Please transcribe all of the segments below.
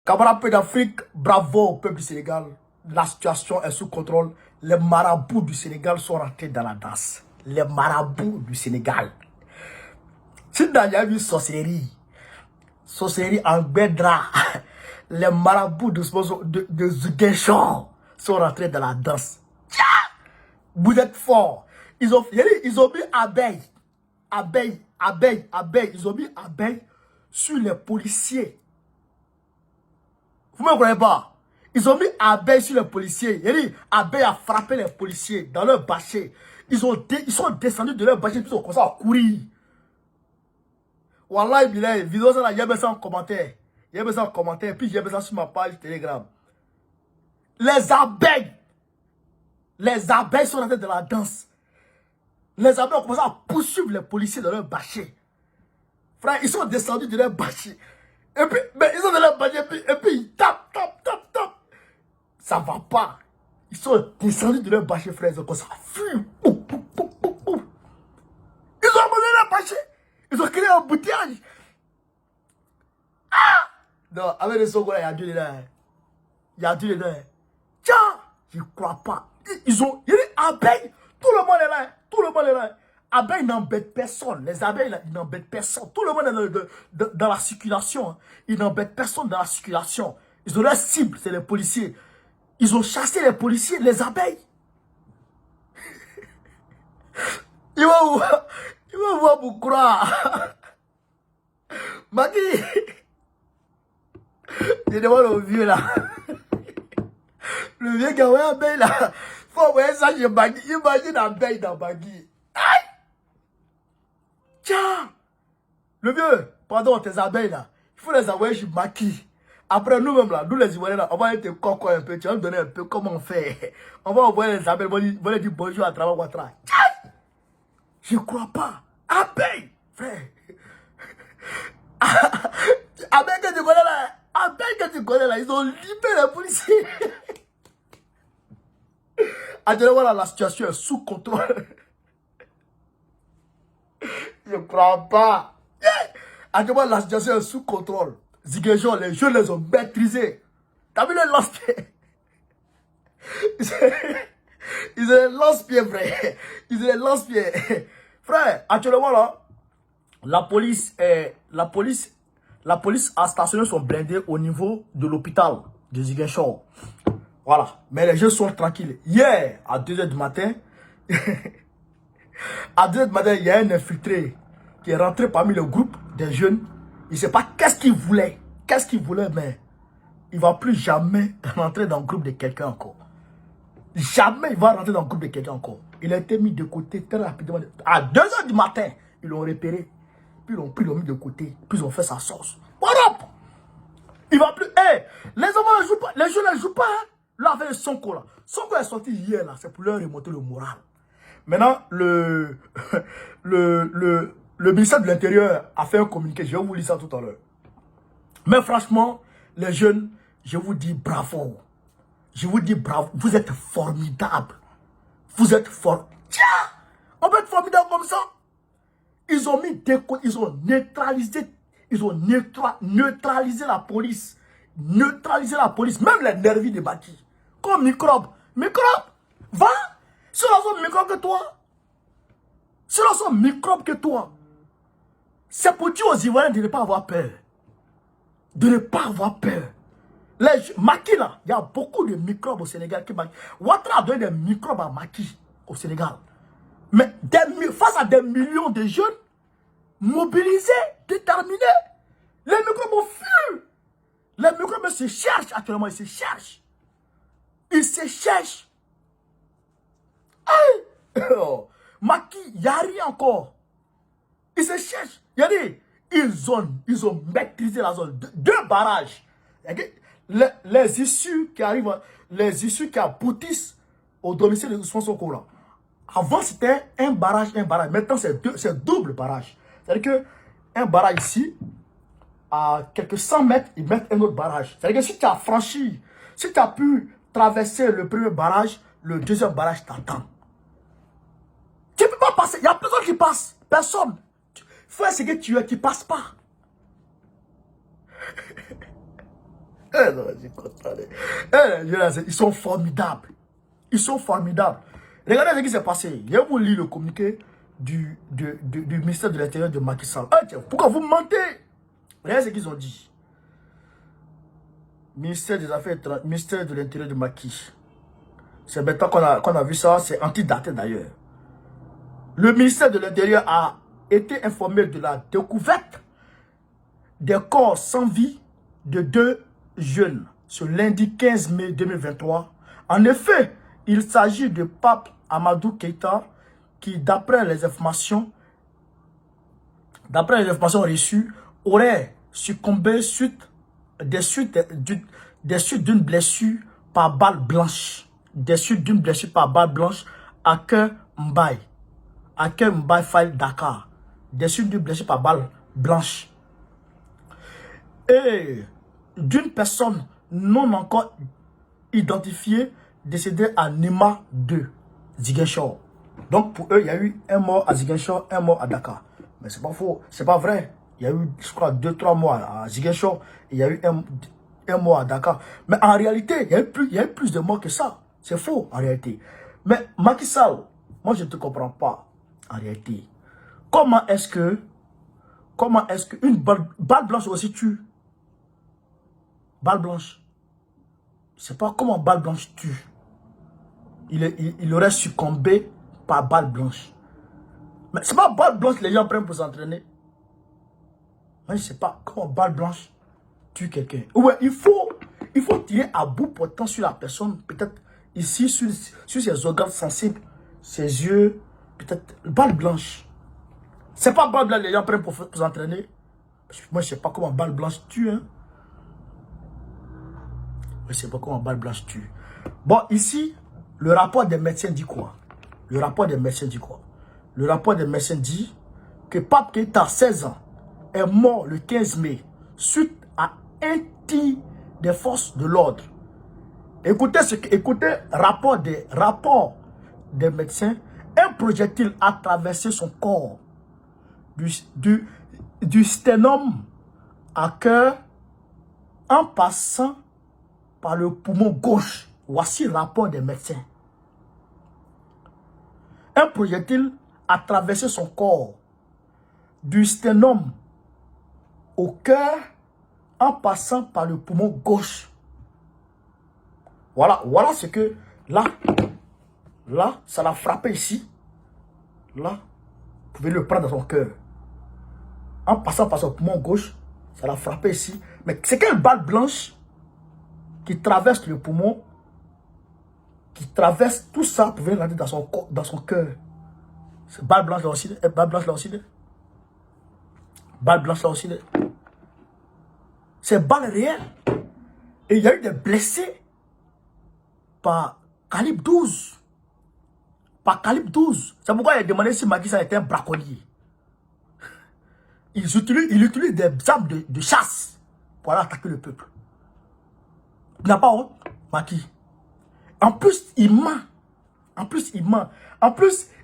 Camarades peu d'Afrique, bravo au peuple du Sénégal. La situation est sous contrôle. Les marabouts du Sénégal sont rentrés dans la danse. Les marabouts du Sénégal. Si il y a eu sorcellerie en Bédra, les marabouts de Ziguinchor sont rentrés dans la danse. Vous êtes forts. Ils ont mis abeille. Ils ont mis abeille sur les policiers. Vous ne me croyez pas? Ils ont mis abeille sur les policiers. Abeille a frappé les policiers dans leur bâcher. Ils sont descendus de leur bâcher et ils ont commencé à courir. Wallah, vidéo ça là, il y a besoin en commentaire. Il y a besoin en commentaire. Puis il y a besoin sur ma page Telegram. Les abeilles sont rentrées dans la danse. Les abeilles ont commencé à poursuivre les policiers dans leur bâcher. Frère, ils sont descendus de leur bâcher. Et puis, ils sont dans leur bâcher et puis ils tapent. Ça va pas. Ils sont descendus de leur bâcher, frère. Ils ont commencé à fuir. Ils ont abandonné leur bâcher. Ils ont créé un embouteillage. Ah! Non, avec les Songolais, il y a Dieu dedans. Il y a Dieu dedans. Tiens, je ne crois pas. Ils ont abeilles. Tout le monde est là. Tout le monde est là. Abeilles n'embêtent personne. Les abeilles, là, ils n'embêtent personne. Tout le monde est dans la circulation. Ils n'embêtent personne dans la circulation. Ils ont leur cible, c'est les policiers. Ils ont chassé les policiers, les abeilles. Ils vont voir vous croire. Magui. Je demande au vieux là. Le vieux gars, ouais, abeille là. Faut voir ça, je Magui. Imagine abeille dans Magui. Aïe! Tiens! Le vieux, pardon, tes abeilles là. Il faut les envoyer chez Maki. Après, nous-mêmes là, nous les Ivoiriens là, on va être coco un peu. Tu vas me donner un peu comment on fait. On va envoyer les abeilles, on va leur dire bonjour à travers Ouattara. Tiens! Je crois pas. Abeille! Frère. Abeille que tu connais là. Abeille que tu connais là. Ils ont libéré les policiers. Actuellement, là, la situation est sous contrôle. Je crois pas. Actuellement, la situation est sous contrôle. Ziguinchor, les jeunes les ont maîtrisés. T'as vu les lance-pieds? Ils ont les lance-pieds, frère. Ils ont les lance-pieds. Frère, actuellement là, la police a stationné son blindé au niveau de l'hôpital de Ziguinchor. Voilà. Mais les jeunes sont tranquilles. Hier, à 2h du matin, il y a un infiltré qui est rentré parmi le groupe des jeunes. Il ne sait pas qu'est-ce qu'il voulait. Mais il ne va plus jamais rentrer dans le groupe de quelqu'un encore. Jamais il va rentrer dans le groupe de quelqu'un encore. Il a été mis de côté très rapidement. À 2h du matin, ils l'ont repéré. Puis ils l'ont mis de côté. Puis ils ont fait sa sauce. Voilà. Il va plus. Les enfants ne jouent pas. Les jeunes ne jouent pas. Hein. Là, avec Sonko là. Sonko est sorti hier là. C'est pour leur remonter le moral. Maintenant, le ministère de l'Intérieur a fait un communiqué. Je vais vous lire ça tout à l'heure. Mais franchement, les jeunes, je vous dis bravo. Je vous dis bravo. Vous êtes formidables. Vous êtes fort. Tiens, on peut être formidable comme ça. Ils ont mis des côtés. Ils ont neutralisé. Ils ont neutralisé la police. Neutralisé la police. Même les nervis de Baki. Comme microbe. Microbe, va. Ceux-là sont microbes que toi. Ceux-là sont microbes que toi. C'est pour dire aux Ivoiriens de ne pas avoir peur. De ne pas avoir peur. Maki là, il y a beaucoup de microbes au Sénégal. Ouattara a donné des microbes à Maki au Sénégal. Mais face à des millions de jeunes, mobilisés, déterminés, les microbes ont fui. Les microbes se cherchent actuellement, ils se cherchent. Ils se cherchent. Oh, Maki, il n'y a rien encore. Ils se cherchent. Ils ont maîtrisé la zone. Deux barrages. Les issues qui arrivent, les issues qui aboutissent au domicile de Ousmane Sonko là. Avant, c'était un barrage. Maintenant, c'est double barrage. C'est-à-dire qu'un barrage ici, à quelques 100 mètres, ils mettent un autre barrage. C'est-à-dire que si tu as franchi, si tu as pu traverser le premier barrage, le deuxième barrage t'attend. Tu ne peux pas passer. Il n'y a personne qui passe. Personne. Il faut essayer que tu ne passes pas. Non, je suis content. Ils sont formidables. Ils sont formidables. Regardez ce qui s'est passé. Je vais vous lire le communiqué du ministère de l'Intérieur de Macky Sall. Pourquoi vous mentez? Regardez ce qu'ils ont dit. Ministère des Affaires étrangères, ministère de l'Intérieur de Macky. C'est maintenant qu'on a vu ça, c'est antidaté d'ailleurs. Le ministère de l'Intérieur a été informé de la découverte des corps sans vie de 2 jeunes ce lundi 15 mai 2023. En effet, il s'agit de Pape Amadou Keïta qui, d'après les informations reçues, aurait succombé des suites d'une blessure par balle blanche. Des suites d'une blessure par balle blanche à Cœur Mbaye. À Cœur Mbaye Faye Dakar. Des suites d'une blessure par balle blanche. Et d'une personne non encore identifiée décédée à Nima 2, Ziguinchor. Donc pour eux, il y a eu un mort à Ziguinchor, un mort à Dakar. Mais c'est pas faux, c'est pas vrai. Il y a eu, je crois, 2-3 morts à Ziguinchor et il y a eu un mort à Dakar. Mais en réalité, il y a eu plus de morts que ça. C'est faux en réalité. Mais Macky Sall, moi je ne te comprends pas en réalité. Comment est-ce que une balle blanche aussi tue? Balle blanche. Je ne sais pas comment balle blanche tue. Il aurait succombé par balle blanche. Mais c'est pas balle blanche que les gens prennent pour s'entraîner. Moi je ne sais pas comment balle blanche tue quelqu'un. Ouais, il faut tirer à bout portant sur la personne. Peut-être ici sur ses organes sensibles, ses yeux, peut-être balle blanche. C'est pas balle blanche que les gens prennent pour s'entraîner. Moi je ne sais pas comment balle blanche tue. Hein. Je ne sais pas comment balle blanche tue. Bon, ici, le rapport des médecins dit quoi? Le rapport des médecins dit quoi? Le rapport des médecins dit que Pape Keïta, 16 ans, est mort le 15 mai suite à un tir des forces de l'ordre. Écoutez, rapport des médecins. Un projectile a traversé son corps du sternum à cœur en passant par le poumon gauche. Voici le rapport des médecins. Un projectile a traversé son corps du sternum au cœur en passant par le poumon gauche. Voilà ce que là, ça l'a frappé ici. Là, vous pouvez le prendre dans son cœur. En passant par son poumon gauche, ça l'a frappé ici. Mais c'est quelle balle blanche qui traverse le poumon, qui traverse tout ça pour venir rentrer dans son cœur. C'est balle blanche là aussi. Balle blanche là aussi. Balle blanche là aussi. C'est balle réelle. Et il y a eu des blessés par calibre 12. Par calibre 12. C'est pourquoi il a demandé si Macky Sall était un braconnier. Il utilise des armes de chasse pour aller attaquer le peuple. Il n'a pas honte, Macky. En plus, il ment. En plus,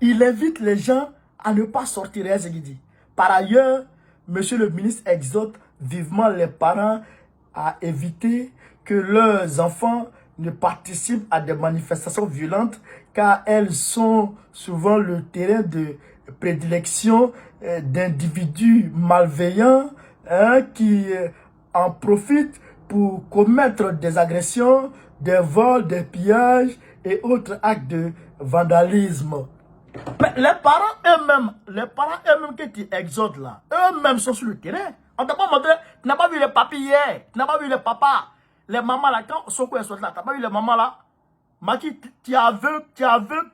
il invite les gens à ne pas sortir. Ce qu'il dit. Par ailleurs, monsieur le ministre exhorte vivement les parents à éviter que leurs enfants ne participent à des manifestations violentes car elles sont souvent le terrain de prédilection d'individus malveillants qui en profitent pour commettre des agressions, des vols, des pillages et autres actes de vandalisme. Mais les parents eux-mêmes que tu exhortes là, eux-mêmes sont sur le terrain. On t'a pas montré, tu n'as pas vu les papis hier, tu n'as pas vu les papas, les mamans là, quand Sonko est sorti là, tu n'as pas vu les mamans là. Macky, tu as vu,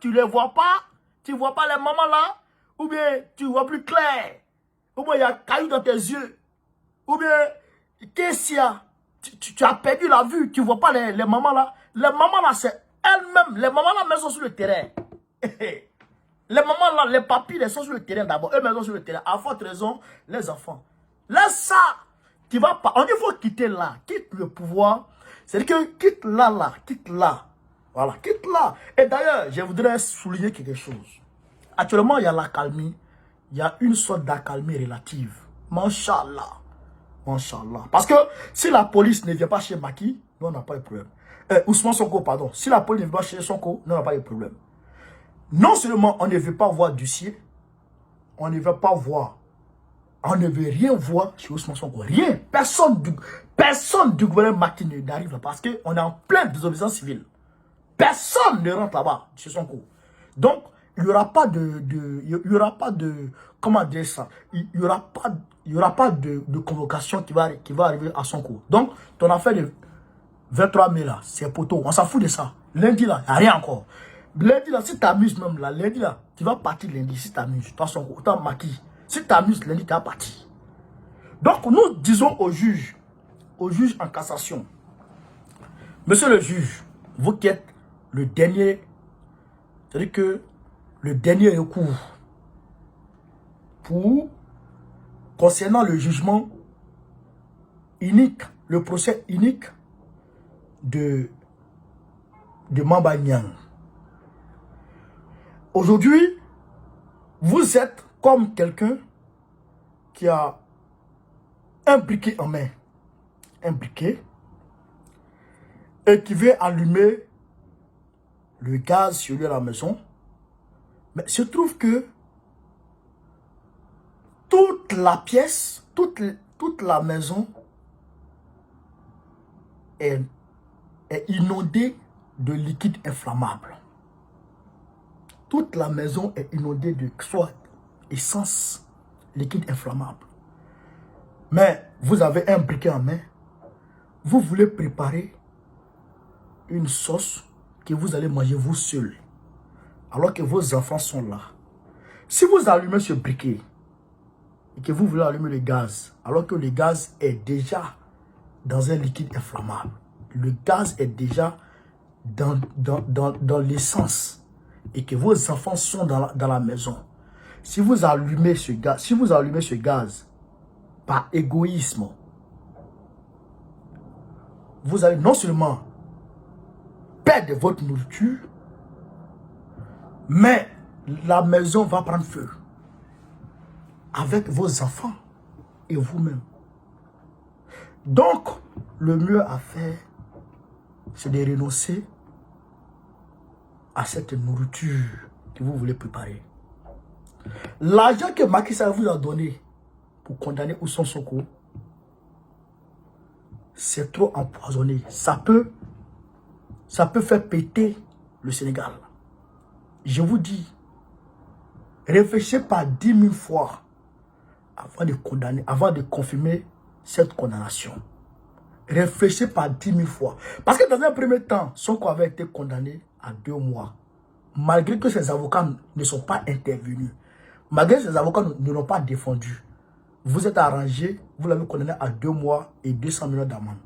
tu les vois pas, tu vois pas les mamans là, ou bien tu vois plus clair, ou bien il y a caillou dans tes yeux, ou bien qu'est-ce qu'il y a? Tu as perdu la vue, tu vois pas les mamans là. Les mamans là, c'est elles-mêmes, les mamans là, elles sont sur le terrain. Les mamans là, les papis, elles sont sur le terrain d'abord, eux-mêmes sont sur le terrain. À forte raison, les enfants. Laisse ça. Tu vas pas. On dit faut quitter là. Quitte le pouvoir. C'est-à-dire que quitte là. Quitte là. Voilà, quitte là. Et d'ailleurs, je voudrais souligner quelque chose. Actuellement, il y a l'accalmie. Il y a une sorte d'accalmie relative. Masha'Allah. Inch'Allah. Parce que si la police ne vient pas chez Macky, nous on n'a pas de problème. Ousmane Sonko, pardon. Si la police ne vient pas chez Sonko, nous on n'a pas de problème. Non seulement on ne veut pas voir Dossier, on ne veut pas voir, on ne veut rien voir chez Ousmane Sonko. Rien. Personne du gouvernement Macky n'arrive là parce qu'on est en pleine désobéissance civile. Personne ne rentre là-bas chez Sonko. Donc, il n'y aura pas de, comment dire ça, il n'y aura pas de convocation qui va arriver à Sonko. Donc, ton affaire de 23 mai là, c'est poteau, on s'en fout de ça. Lundi là, il n'y a rien encore. Lundi là, si tu t'amuses même là, lundi là, tu vas partir lundi si tu t'amuses. Toi, Sonko, autant Macky. Si tu t'amuses lundi, tu vas partir. Donc, nous disons au juge en cassation, monsieur le juge, vous qui êtes le dernier, c'est-à-dire que le dernier recours concernant le jugement unique, le procès unique de Mamba Niang. Aujourd'hui, vous êtes comme quelqu'un qui a un briquet en main, un briquet, et qui veut allumer le gaz sur lui à la maison. Mais il se trouve que toute la pièce, toute la maison est inondée de liquide inflammable. Toute la maison est inondée de soit essence, liquide inflammable. Mais vous avez un briquet en main. Vous voulez préparer une sauce que vous allez manger vous seul, alors que vos enfants sont là. Si vous allumez ce briquet et que vous voulez allumer le gaz, alors que le gaz est déjà dans un liquide inflammable, le gaz est déjà dans l'essence et que vos enfants sont dans la maison, si vous allumez ce gaz par égoïsme, vous allez non seulement perdre votre nourriture, mais la maison va prendre feu avec vos enfants et vous-même. Donc, le mieux à faire, c'est de renoncer à cette nourriture que vous voulez préparer. L'argent que Macky Sall vous a donné pour condamner Ousmane Sonko, c'est trop empoisonné. Ça peut faire péter le Sénégal. Je vous dis, réfléchissez pas 10 000 fois avant de condamner, avant de confirmer cette condamnation. Réfléchissez pas 10 000 fois. Parce que dans un premier temps, Sonko avait été condamné à 2 mois. Malgré que ses avocats ne sont pas intervenus. Malgré que ses avocats ne l'ont pas défendu. Vous êtes arrangé, vous l'avez condamné à 2 mois et 200 millions d'amende.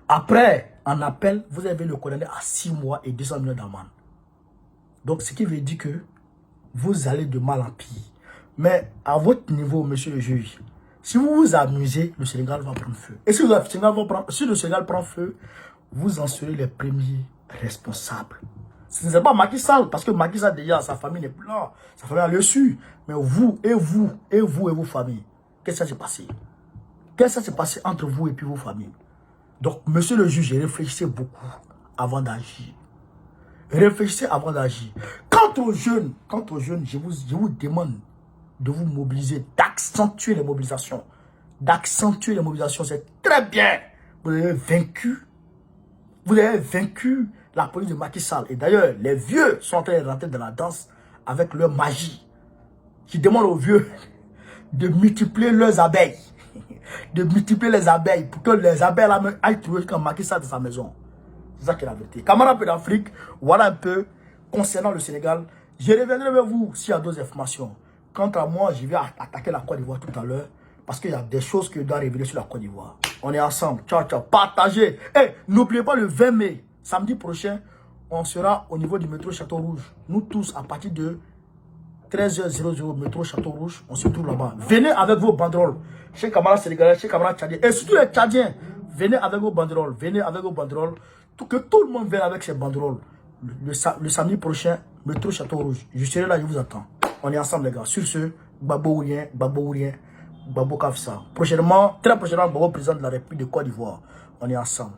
Après, en appel, vous avez le condamné à 6 mois et 200 millions d'amende. Donc, ce qui veut dire que vous allez de mal en pire. Mais à votre niveau, monsieur le juge, si vous vous amusez, le Sénégal va prendre feu. Et si le Sénégal prend feu, vous en serez les premiers responsables. Ce n'est pas Macky Sall, parce que Macky Sall déjà, sa famille n'est plus là. Sa famille a le su. Mais vous et vos familles, qu'est-ce qui s'est passé? Qu'est-ce qui s'est passé entre vous et puis vos familles? Donc, monsieur le juge, réfléchissez beaucoup avant d'agir. Réfléchissez avant d'agir. Quant aux jeunes, je vous demande de vous mobiliser, d'accentuer les mobilisations. D'accentuer les mobilisations, c'est très bien. Vous avez vaincu la police de Macky Sall. Et d'ailleurs, les vieux sont en train de rentrer dans la danse avec leur magie. Qui demande aux vieux de multiplier leurs abeilles. De multiplier les abeilles pour que les abeilles aillent trouver comme Macky Sall dans sa maison. C'est ça qui est la vérité. Camarades peu d'Afrique, voilà un peu concernant le Sénégal. Je reviendrai vers vous s'il y a d'autres informations. Quant à moi, je vais attaquer la Côte d'Ivoire tout à l'heure. Parce qu'il y a des choses que je dois révéler sur la Côte d'Ivoire. On est ensemble. Ciao, ciao. Partagez. Et n'oubliez pas le 20 mai, samedi prochain, on sera au niveau du métro Château Rouge. Nous tous, à partir de 13h00, métro Château Rouge, on se trouve là-bas. Venez avec vos banderoles. Chez camarades sénégalais, chez camarades tchadiens. Et surtout les tchadiens. Venez avec vos banderoles. Venez avec vos banderoles. Que tout le monde vienne avec ses banderoles. Le samedi prochain, métro Château Rouge. Je serai là, je vous attends. On est ensemble, les gars. Sur ce, Gbagbo ou rien, Gbagbo Kafsa. Prochainement, très prochainement, Gbagbo président de la République de Côte d'Ivoire. On est ensemble.